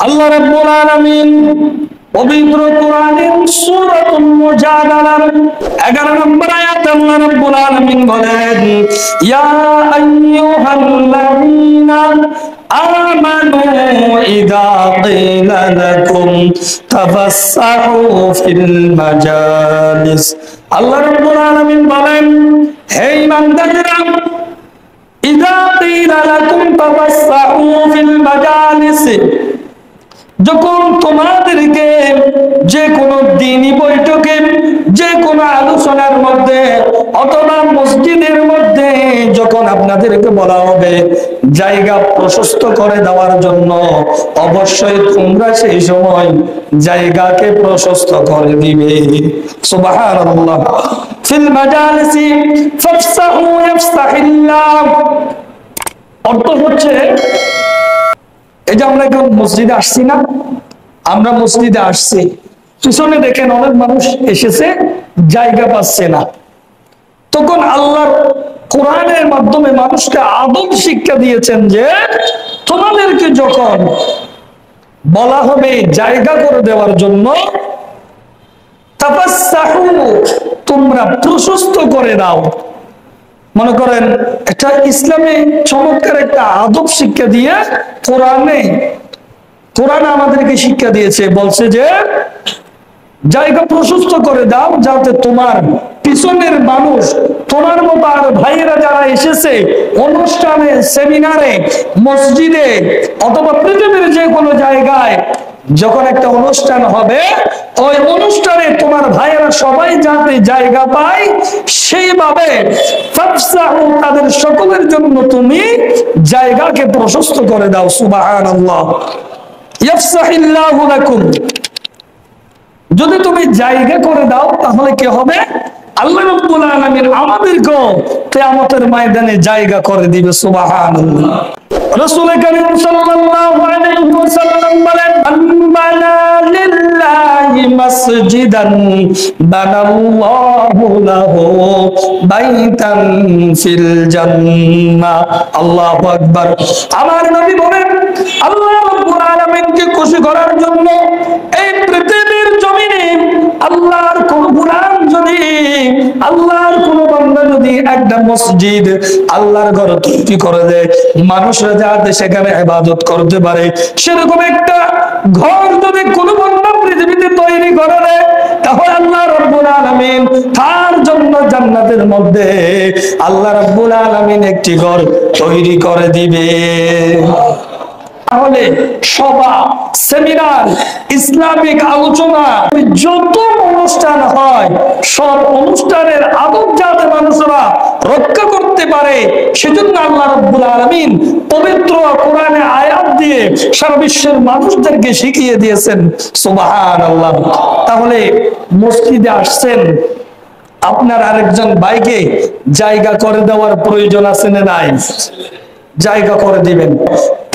আল্লাহ রাব্বুল আলামিন পবিত্র কোরআনের সূরাতুল মুজাদালার 11 নম্বর আয়াতে আল্লাহ রাব্বুল আলামিন বলেন, ইয়া আইয়ুহাল্লাযীনা আমানু ইযা কিলা লাকুম তাফাসসাহু ফিল মাজালিস। আল্লাহ রাব্বুল আলামিন বলেন, হে ঈমানদাররা, ইযা কিলা লাকুম তাফাসসাহু ফিল মাজালিস, যখন তোমাদেরকে যে কোনো দ্বীনি বৈঠকে, যে কোনো আলোচনার মধ্যে অথবা মসজিদের মধ্যে যখন আপনাদেরকে বলা হবে জায়গা প্রশস্ত করে দেওয়ার জন্য, অবশ্যই তোমরা সেই সময় জায়গাকে প্রশস্ত করে দিবে। সুবহানাল্লাহ। ফিল মাজালিসি ফাফসাহু ইয়াফসাহিল্লাহ, অর্থ হচ্ছে এই যে আমরা এখন মসজিদে আসছি না, আমরা মসজিদে আসছি, পিছনে দেখেন অনেক মানুষ এসেছে, জায়গা পাচ্ছে না। তখন আল্লাহর কোরআনের মাধ্যমে মানুষকে আদব শিক্ষা দিয়েছেন যে তোমাদেরকে যখন বলা হবে জায়গা করে দেওয়ার জন্য, তাফাসসাহু, তোমরা প্রশস্ত করে দাও। মনে করেন একটা ইসলামে চমৎকার একটা আদব শিক্ষা দিয়ে কোরআন আমাদেরকে শিক্ষা দিয়েছে, বলছে যে জায়গা প্রশস্ত করে দাও যাতে তোমার পিছনের মানুষ, তোমার মতো আর ভাইয়েরা যারা এসেছে অনুষ্ঠানে, সেমিনারে, মসজিদে অথবা পৃথিবীর যে কোনো জায়গায় যখন একটা অনুষ্ঠান হবে, ওই অনুষ্ঠানে তোমার ভাইয়েরা সবাই যাতে জায়গা পায় সেইভাবে ফাফসাহু, তাদের সকলের জন্য তুমি জায়গাকে প্রশস্ত করে দাও। সুবহানাল্লাহ। ইয়াফসাহিল্লাহু লাকুম, যদি তুমি জায়গা করে দাও তাহলে কি হবে? আল্লাহ রাব্বুল আলামিন আমাদেরকেও কিয়ামতের ময়দানে জায়গা করে দিবে। সুবহানাল্লাহ। রাসূল কারীম সাল্লাল্লাহু আলাইহি ওয়াসাল্লাম বলেন, বানা লিল্লাহি মাসজিদান বানাল্লাহু লাহু বাইতান ফিল জান্নাহ। আল্লাহু আকবার। আমার নবী বলেন, আল্লাহ রাব্বুল আলামিনকে খুশি করার জন্য এই পৃথিবীর জমিনে আল্লাহর কোন গোলাম যদি, আল্লাহর কোন বান্দা যদি একটা মসজিদ, আল্লাহর ঘর তৈরি করে দেয়, মানুষরা যাতে সেখানে ইবাদত করতে পারে, সেরকম একটা ঘর যদি কোন বান্দা পৃথিবীতে তৈরি করে দেয়, তাহলে আল্লাহ রাব্বুল আলামিন তার জন্য জান্নাতের মধ্যে আল্লাহ রাব্বুল আলামিন একটি ঘর তৈরি করে দিবে। তাহলে সভা, সেমিনার, ইসলামিক আলোচনা, যত অনুষ্ঠান হয়, সব অনুষ্ঠানের আদব যাতে মানুষরা রক্ষা করতে পারে, সেজন্য আল্লাহ রাব্বুল আলামিন পবিত্র কোরআনে আয়াত দিয়ে সারা বিশ্বের মানুষদেরকে শিখিয়ে দিয়েছেন। সুবহানাল্লাহ। তাহলে মসজিদে আসছেন, আপনার আরেকজন ভাইকে জায়গা করে দেওয়ার প্রয়োজন আছে না নাই? জায়গা করে দিবেন।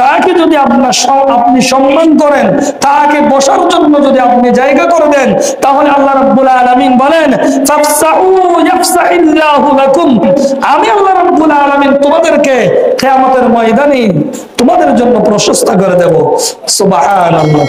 তাকে যদি আপনি সম্মান করেন, তাকে বসার জন্য যদি আপনি জায়গা করে দেন, তাহলে আল্লাহ রাব্বুল আলামিন বলেন, ফাফসাহু ইয়াফসাহিল্লাহু লাকুম, আমি আল্লাহ রাব্বুল আলামিন তোমাদেরকে কিয়ামতের ময়দানে তোমাদের জন্য প্রশস্ত করে দেব। সুবহানাল্লাহ।